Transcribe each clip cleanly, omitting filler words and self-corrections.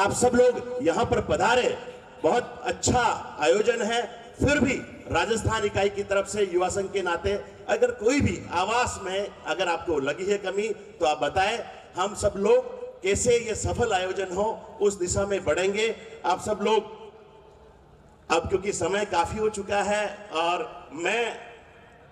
आप सब लोग यहाँ पर पधारे, बहुत अच्छा आयोजन है। फिर भी राजस्थान इकाई की तरफ से युवा संघ के नाते अगर कोई भी आवास में अगर आपको लगी है कमी तो आप बताएं, हम सब लोग कैसे ये सफल आयोजन हो उस दिशा में बढ़ेंगे। आप सब लोग, अब क्योंकि समय काफी हो चुका है और मैं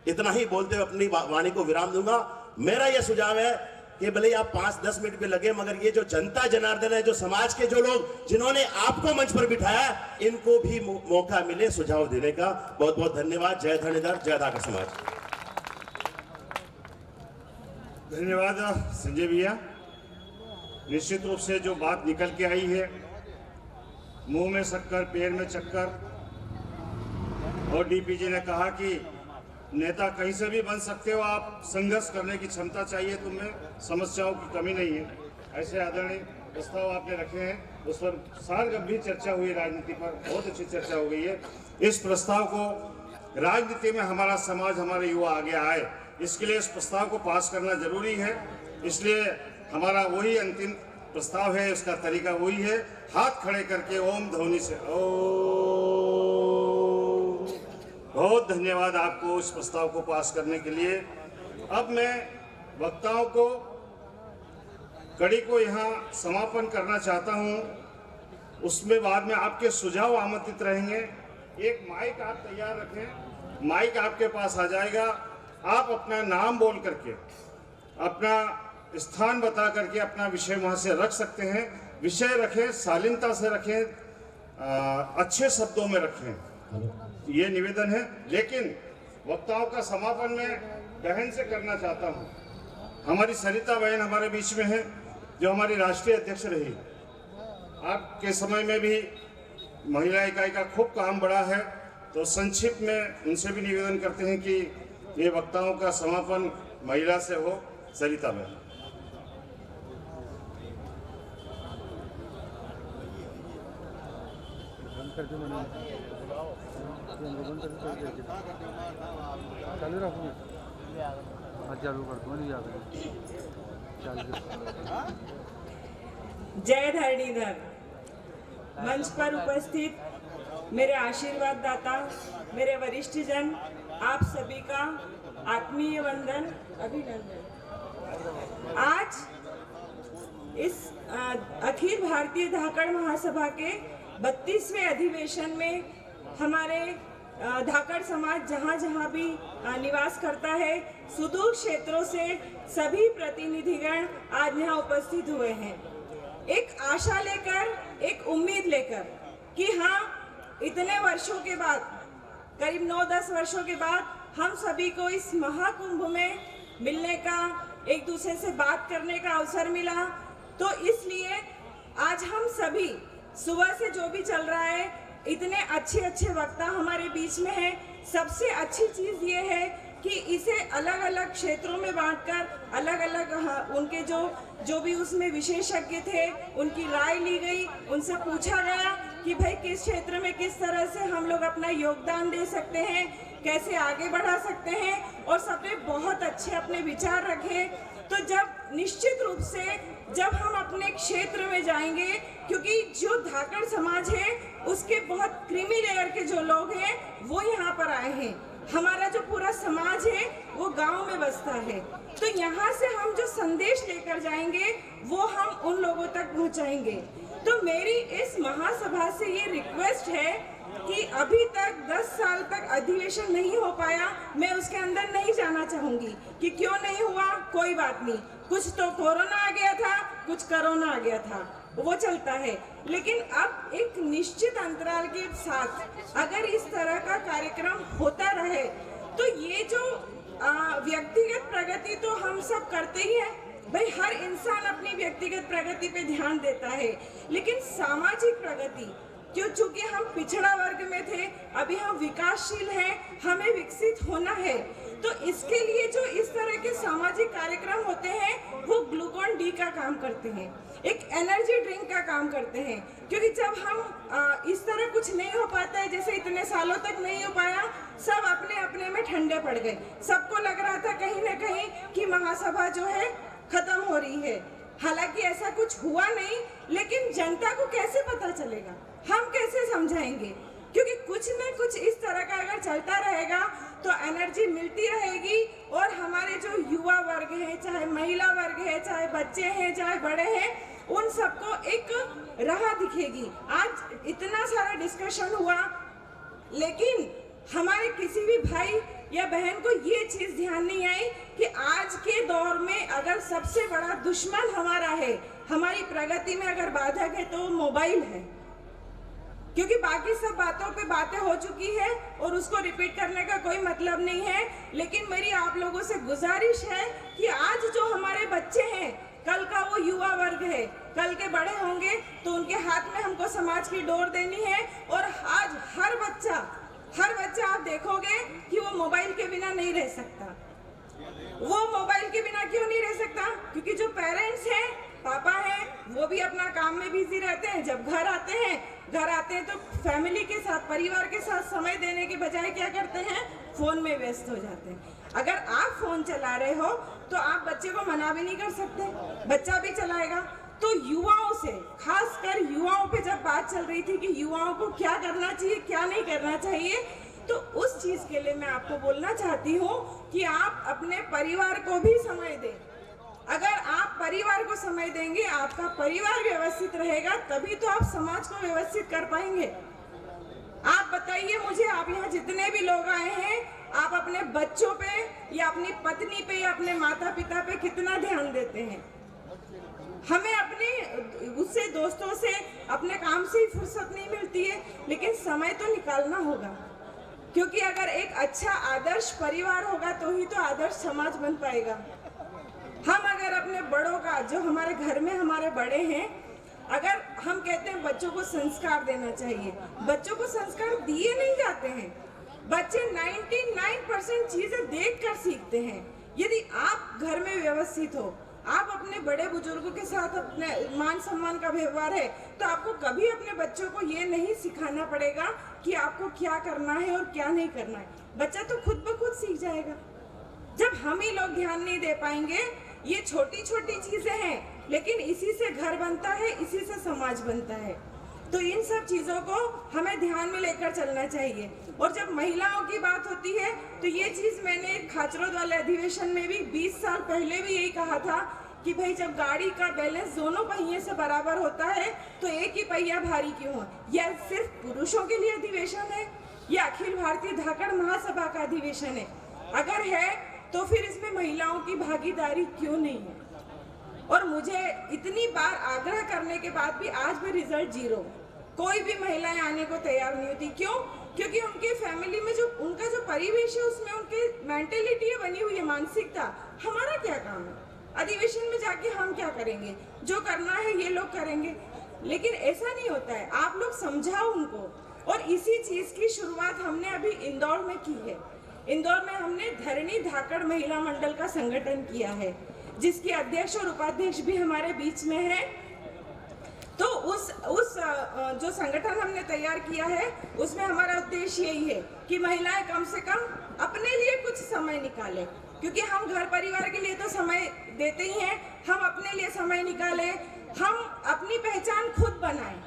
इतना ही बोलते हुए अपनी वाणी को विराम दूंगा। मेरा यह सुझाव है कि भले आप 5-10 मिनट पे लगे, मगर ये जो जनता जनार्दन है, जो समाज के जो लोग जिन्होंने आपको मंच पर बिठाया, इनको भी मौका मिले सुझाव देने का। बहुत बहुत धन्यवाद। जय धरणीधर, जय धाकर समाज। धन्यवाद संजय भैया। निश्चित रूप से जो बात निकल के आई है, मुंह में शक्कर पैर में चक्कर, और डीपी जी ने कहा कि नेता कहीं से भी बन सकते हो, आप संघर्ष करने की क्षमता चाहिए तुम्हें, समस्याओं की कमी नहीं है। ऐसे आदरणीय प्रस्ताव आपने रखे हैं, उस पर सार गंभीर चर्चा हुई, राजनीति पर बहुत अच्छी चर्चा हो गई है। इस प्रस्ताव को राजनीति में हमारा समाज, हमारे युवा आगे आए, इसके लिए इस प्रस्ताव को पास करना जरूरी है। इसलिए हमारा वही अंतिम प्रस्ताव है, इसका तरीका वही है, हाथ खड़े करके ओम ध्वनि से ओम। बहुत धन्यवाद आपको इस प्रस्ताव को पास करने के लिए। अब मैं वक्ताओं को कड़ी को यहाँ समापन करना चाहता हूँ, उसमें बाद में आपके सुझाव आमंत्रित रहेंगे। एक माइक आप तैयार रखें, माइक आपके पास आ जाएगा। आप अपना नाम बोल करके, अपना स्थान बता करके अपना विषय वहाँ से रख सकते हैं। विषय रखें, शालीनता से रखें, अच्छे शब्दों में रखें, ये निवेदन है। लेकिन वक्ताओं का समापन में बहन से करना चाहता हूँ। हमारी सरिता बहन हमारे बीच में है, जो हमारी राष्ट्रीय अध्यक्ष रही। आपके समय में भी महिला इकाई का खूब काम बढ़ा है, तो संक्षिप्त में उनसे भी निवेदन करते हैं कि ये वक्ताओं का समापन महिला से हो। सरिता बहन। चालू रखूँगी, चालू कर दूँ, नहीं याद जय धरणीधर। मंच पर उपस्थित मेरे आशीर्वाद दाता, मेरे वरिष्ठ जन, आप सभी का आत्मीय वंदन, अभिनंदन। आज इस अखिल भारतीय धाकड़ महासभा के 32वें अधिवेशन में हमारे धाकड़ समाज जहाँ भी निवास करता है, सुदूर क्षेत्रों से सभी प्रतिनिधिगण आज यहाँ उपस्थित हुए हैं, एक आशा लेकर, एक उम्मीद लेकर कि हाँ, इतने वर्षों के बाद, करीब 9-10 वर्षों के बाद हम सभी को इस महाकुंभ में मिलने का, एक दूसरे से बात करने का अवसर मिला। तो इसलिए आज हम सभी सुबह से जो भी चल रहा है, इतने अच्छे अच्छे वक्ता हमारे बीच में हैं। सबसे अच्छी चीज़ ये है कि इसे अलग अलग क्षेत्रों में बांटकर अलग अलग उनके जो भी उसमें विशेषज्ञ थे, उनकी राय ली गई, उनसे पूछा गया कि भाई किस क्षेत्र में किस तरह से हम लोग अपना योगदान दे सकते हैं, कैसे आगे बढ़ा सकते हैं, और सबने बहुत अच्छे अपने विचार रखे। तो जब निश्चित रूप से जब हम अपने क्षेत्र में जाएंगे, क्योंकि जो धाकड़ समाज है उसके बहुत क्रीमी लेयर के जो लोग हैं वो यहाँ पर आए हैं, हमारा जो पूरा समाज है वो गांव में बसता है, तो यहाँ से हम जो संदेश लेकर जाएंगे वो हम उन लोगों तक पहुँचाएंगे। तो मेरी इस महासभा से ये रिक्वेस्ट है कि अभी तक 10 साल तक अधिवेशन नहीं हो पाया, मैं उसके अंदर नहीं जाना चाहूंगी कि क्यों नहीं हुआ, कोई बात नहीं, कुछ तो कोरोना आ गया था, कुछ कोरोना आ गया था, वो चलता है। लेकिन अब एक निश्चित अंतराल के साथ अगर इस तरह का कार्यक्रम होता रहे तो ये जो व्यक्तिगत प्रगति तो हम सब करते ही हैं भाई, हर इंसान अपनी व्यक्तिगत प्रगति पे ध्यान देता है, लेकिन सामाजिक प्रगति, क्यों, चूंकि हम पिछड़ा वर्ग में थे, अभी हम विकासशील हैं, हमें विकसित होना है। तो इसके लिए जो इस तरह के सामाजिक कार्यक्रम होते हैं वो ग्लूकोन डी का काम करते हैं, एक एनर्जी ड्रिंक का काम करते हैं। क्योंकि जब हम इस तरह कुछ नहीं हो पाता है, जैसे इतने सालों तक नहीं हो पाया, सब अपने अपने में ठंडे पड़ गए, सबको लग रहा था कहीं ना कहीं कि महासभा जो है खत्म हो रही है। हालांकि ऐसा कुछ हुआ नहीं, लेकिन जनता को कैसे पता चलेगा, हम कैसे समझाएंगे? क्योंकि कुछ न कुछ इस तरह का अगर चलता रहेगा तो एनर्जी मिलती रहेगी और हमारे जो युवा वर्ग है, चाहे महिला वर्ग है, चाहे बच्चे हैं, चाहे बड़े हैं, उन सबको एक राह दिखेगी। आज इतना सारा डिस्कशन हुआ, लेकिन हमारे किसी भी भाई या बहन को ये चीज ध्यान नहीं आई कि आज के दौर में अगर सबसे बड़ा दुश्मन हमारा है, हमारी प्रगति में अगर बाधक है, तो मोबाइल है। क्योंकि बाकी सब बातों पे बातें हो चुकी है और उसको रिपीट करने का कोई मतलब नहीं है। लेकिन मेरी आप लोगों से गुजारिश है कि आज जो हमारे बच्चे हैं, कल का वो युवा वर्ग है, कल के बड़े होंगे, तो उनके हाथ में हमको समाज की डोर देनी है। और आज हर बच्चा आप देखोगे कि वो मोबाइल के बिना नहीं रह सकता। वो मोबाइल के बिना क्यों नहीं रह सकता? क्योंकि जो पेरेंट्स हैं, पापा हैं, वो भी अपना काम में बिजी रहते हैं। जब घर आते हैं तो फैमिली के साथ, परिवार के साथ समय देने के बजाय क्या करते हैं? फोन में व्यस्त हो जाते हैं। अगर आप फोन चला रहे हो तो आप बच्चे को मना भी नहीं कर सकते, बच्चा भी चलाएगा। तो युवाओं से, खासकर युवाओं पे जब बात चल रही थी कि युवाओं को क्या करना चाहिए, क्या नहीं करना चाहिए, तो उस चीज के लिए मैं आपको बोलना चाहती हूँ कि आप अपने परिवार को भी समय दें। अगर आप परिवार को समय देंगे, आपका परिवार व्यवस्थित रहेगा, तभी तो आप समाज को व्यवस्थित कर पाएंगे। आप बताइए मुझे, आप यहाँ जितने भी लोग आए हैं, आप अपने बच्चों पे या अपनी पत्नी पे या अपने माता पिता पे कितना ध्यान देते हैं? हमें अपने उससे, दोस्तों से, अपने काम से ही फुर्सत नहीं मिलती है, लेकिन समय तो निकालना होगा। क्योंकि अगर एक अच्छा आदर्श परिवार होगा तो ही तो आदर्श समाज बन पाएगा। हम अगर अपने बड़ों का, जो हमारे घर में हमारे बड़े हैं, अगर हम कहते हैं बच्चों को संस्कार देना चाहिए, बच्चों को संस्कार दिए नहीं जाते हैं। बच्चे 99% चीजें देखकर सीखते हैं। यदि आप घर में व्यवस्थित हो, आप अपने बड़े बुजुर्गों के साथ अपने मान सम्मान का व्यवहार है, तो आपको कभी अपने बच्चों को ये नहीं सिखाना पड़ेगा कि आपको क्या करना है और क्या नहीं करना है। बच्चा तो खुद ब खुद सीख जाएगा। जब हम ही लोग ध्यान नहीं दे पाएंगे, ये छोटी छोटी चीजें हैं, लेकिन इसी से घर बनता है, इसी से समाज बनता है। तो इन सब चीजों को हमें ध्यान में लेकर चलना चाहिए। और जब महिलाओं की बात होती है, तो ये चीज मैंने खाचरोद वाले अधिवेशन में भी 20 साल पहले भी यही कहा था कि भाई जब गाड़ी का बैलेंस दोनों पहिए से बराबर होता है तो एक ही पहिया भारी क्यों है? यह सिर्फ पुरुषों के लिए अधिवेशन है या अखिल भारतीय धाकड़ महासभा का अधिवेशन है? अगर है तो फिर इसमें महिलाओं की भागीदारी क्यों नहीं है? और मुझे इतनी बार आग्रह करने के बाद भी आज भी रिजल्ट 0। कोई भी महिलाएं आने को तैयार नहीं होती। क्यों? क्योंकि उनके फैमिली में जो उनका जो परिवेश है, उसमें उनकी मेंटेलिटी बनी हुई है, मानसिकता। हमारा क्या काम है? अधिवेशन में जाके हम क्या करेंगे? जो करना है ये लोग करेंगे। लेकिन ऐसा नहीं होता है। आप लोग समझाओ उनको। और इसी चीज की शुरुआत हमने अभी इंदौर में की है। इंदौर में हमने धरणी धाकड़ महिला मंडल का संगठन किया है, जिसकी अध्यक्ष और उपाध्यक्ष भी हमारे बीच में है। तो उस जो संगठन हमने तैयार किया है, उसमें हमारा उद्देश्य यही है कि महिलाएं कम से कम अपने लिए कुछ समय निकालें। क्योंकि हम घर परिवार के लिए तो समय देते ही हैं, हम अपने लिए समय निकालें, हम अपनी पहचान खुद बनाएं।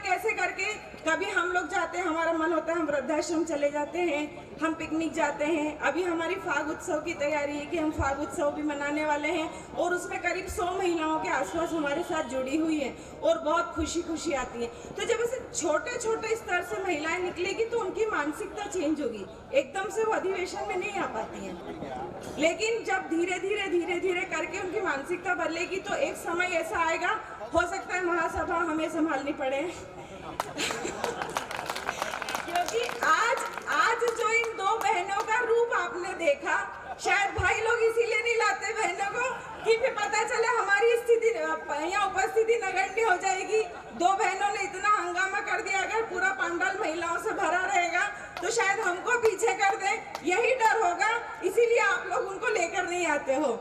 कैसे करके? कभी हम लोग जाते हैं, हमारा मन होता है हम वृद्धाश्रम चले जाते हैं, हम पिकनिक जाते हैं। अभी हमारी फाग उत्सव की तैयारी है कि हम फाग उत्सव भी मनाने वाले हैं, और उसमें करीब 100 महिलाओं के आसपास हमारे साथ जुड़ी हुई हैं और बहुत खुशी आती है। तो जब ऐसे छोटे स्तर से महिलाएं निकलेगी तो उनकी मानसिकता चेंज होगी। एकदम से वो अधिवेशन में नहीं आ पाती हैं, लेकिन जब धीरे धीरे करके उनकी मानसिकता बदलेगी तो एक समय ऐसा आएगा, हो सकता है महासभा हमें संभालनी पड़े। क्योंकि आज जो इन 2 बहनों का रूप आपने देखा, शायद भाई लोग इसीलिए नहीं लाते बहनों को कि फिर पता चले हमारी स्थिति यहाँ उपस्थिति नगण्य हो जाएगी। 2 बहनों ने इतना हंगामा कर दिया, अगर पूरा पंडाल महिलाओं से भरा रहेगा तो शायद हमको पीछे कर दे, यही डर होगा, इसीलिए आप लोग उनको लेकर नहीं आते हो।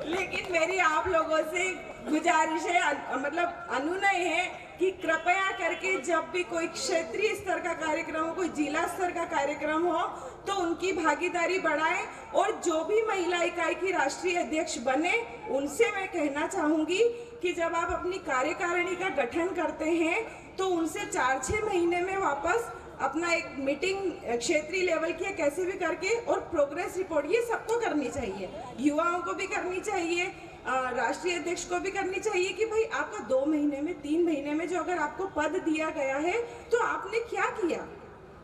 लेकिन मेरी आप लोगों से गुजारिश है, मतलब अनुनय है कि कृपया करके जब भी कोई क्षेत्रीय स्तर का कार्यक्रम हो, कोई जिला स्तर का कार्यक्रम हो, तो उनकी भागीदारी बढ़ाएं। और जो भी महिला इकाई की राष्ट्रीय अध्यक्ष बने, उनसे मैं कहना चाहूंगी कि जब आप अपनी कार्यकारिणी का गठन करते हैं तो उनसे 4-6 महीने में वापस अपना एक मीटिंग क्षेत्रीय लेवल की कैसे भी करके, और प्रोग्रेस रिपोर्ट ये सबको करनी चाहिए, युवाओं को भी करनी चाहिए, राष्ट्रीय अध्यक्ष को भी करनी चाहिए कि भाई आपका 2 महीने में 3 महीने में जो अगर आपको पद दिया गया है तो आपने क्या किया,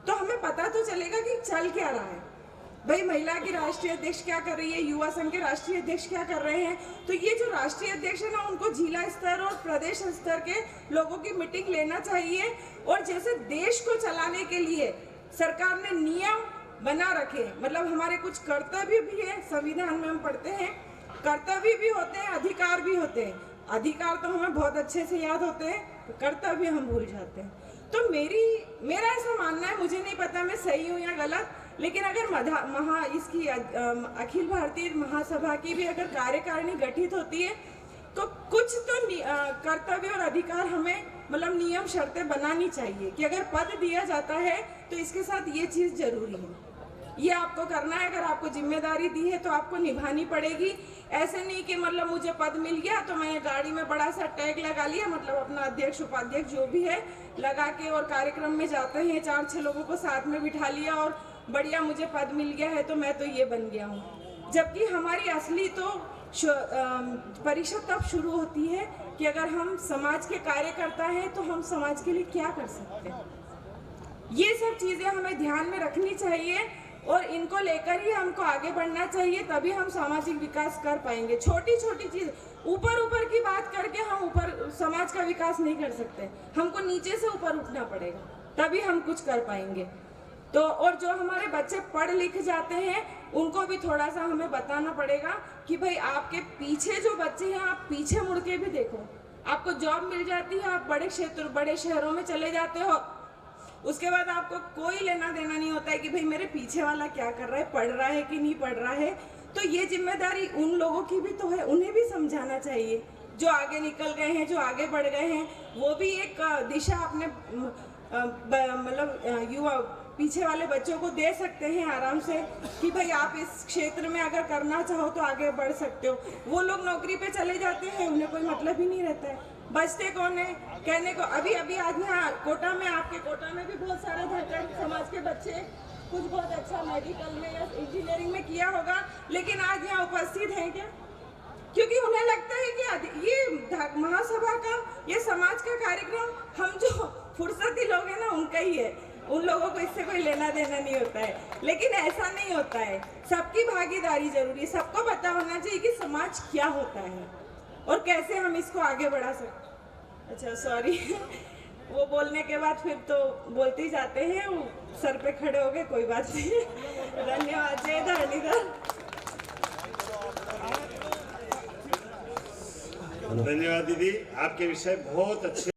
तो हमें पता तो चलेगा कि चल क्या रहा है। भाई महिला की राष्ट्रीय अध्यक्ष क्या कर रही है, युवा संघ के राष्ट्रीय अध्यक्ष क्या कर रहे हैं, तो ये जो राष्ट्रीय अध्यक्ष है ना, उनको जिला स्तर और प्रदेश स्तर के लोगों की मीटिंग लेना चाहिए। और जैसे देश को चलाने के लिए सरकार ने नियम बना रखे, मतलब हमारे कुछ कर्तव्य भी है, संविधान में हम पढ़ते हैं, कर्तव्य भी होते हैं, अधिकार भी होते हैं। अधिकार तो हमें बहुत अच्छे से याद होते हैं, तो कर्तव्य हम भूल जाते हैं। तो मेरा ऐसा मानना है, मुझे नहीं पता मैं सही हूँ या गलत, लेकिन अगर इसकी अखिल भारतीय महासभा की भी अगर कार्यकारिणी गठित होती है तो कुछ तो कर्तव्य और अधिकार हमें, मतलब नियम शर्तें बनानी चाहिए कि अगर पद दिया जाता है तो इसके साथ ये चीज़ जरूरी है, ये आपको करना है। अगर आपको जिम्मेदारी दी है तो आपको निभानी पड़ेगी। ऐसे नहीं कि मतलब मुझे पद मिल गया तो मैं गाड़ी में बड़ा सा टैग लगा लिया, मतलब अपना अध्यक्ष उपाध्यक्ष जो भी है लगा के, और कार्यक्रम में जाते हैं 4-6 लोगों को साथ में बिठा लिया और बढ़िया मुझे पद मिल गया है तो मैं तो ये बन गया हूँ। जबकि हमारी असली तो परीक्षा तब शुरू होती है कि अगर हम समाज के कार्यकर्ता हैं तो हम समाज के लिए क्या कर सकते हैं। ये सब चीज़ें हमें ध्यान में रखनी चाहिए और इनको लेकर ही हमको आगे बढ़ना चाहिए, तभी हम सामाजिक विकास कर पाएंगे। छोटी छोटी चीज़ ऊपर की बात करके हम ऊपर समाज का विकास नहीं कर सकते, हमको नीचे से ऊपर उठना पड़ेगा, तभी हम कुछ कर पाएंगे। तो और जो हमारे बच्चे पढ़ लिख जाते हैं उनको भी थोड़ा सा हमें बताना पड़ेगा कि भाई आपके पीछे जो बच्चे हैं, आप पीछे मुड़ के भी देखो। आपको जॉब मिल जाती है, आप बड़े शहरों में चले जाते हो, उसके बाद आपको कोई लेना देना नहीं होता है कि भाई मेरे पीछे वाला क्या कर रहा है, पढ़ रहा है कि नहीं पढ़ रहा है। तो ये जिम्मेदारी उन लोगों की भी तो है, उन्हें भी समझाना चाहिए। जो आगे निकल गए हैं, जो आगे बढ़ गए हैं, वो भी एक दिशा अपने मतलब युवा पीछे वाले बच्चों को दे सकते हैं आराम से कि भाई आप इस क्षेत्र में अगर करना चाहो तो आगे बढ़ सकते हो। वो लोग नौकरी पे चले जाते हैं, उन्हें कोई मतलब ही नहीं रहता है, बचते कौन है कहने को। अभी आज यहाँ कोटा में, आपके कोटा में भी बहुत सारे धाकड़ समाज के बच्चे कुछ बहुत अच्छा मेडिकल में या इंजीनियरिंग में किया होगा, लेकिन आज यहाँ उपस्थित हैं क्या? क्योंकि उन्हें लगता है कि ये महासभा का, ये समाज का कार्यक्रम हम जो फुर्सती लोग हैं ना उनका ही है, उन लोगों को इससे कोई लेना देना नहीं होता है। लेकिन ऐसा नहीं होता है, सबकी भागीदारी जरूरी है, सबको पता होना चाहिए कि समाज क्या होता है और कैसे हम इसको आगे बढ़ा सकते। अच्छा सॉरी वो बोलने के बाद फिर तो बोलते ही जाते हैं, वो सर पे खड़े हो गए, कोई बात नहीं। धन्यवाद। जय धरणीधर। धन्यवाद दीदी, आपके विषय बहुत अच्छे।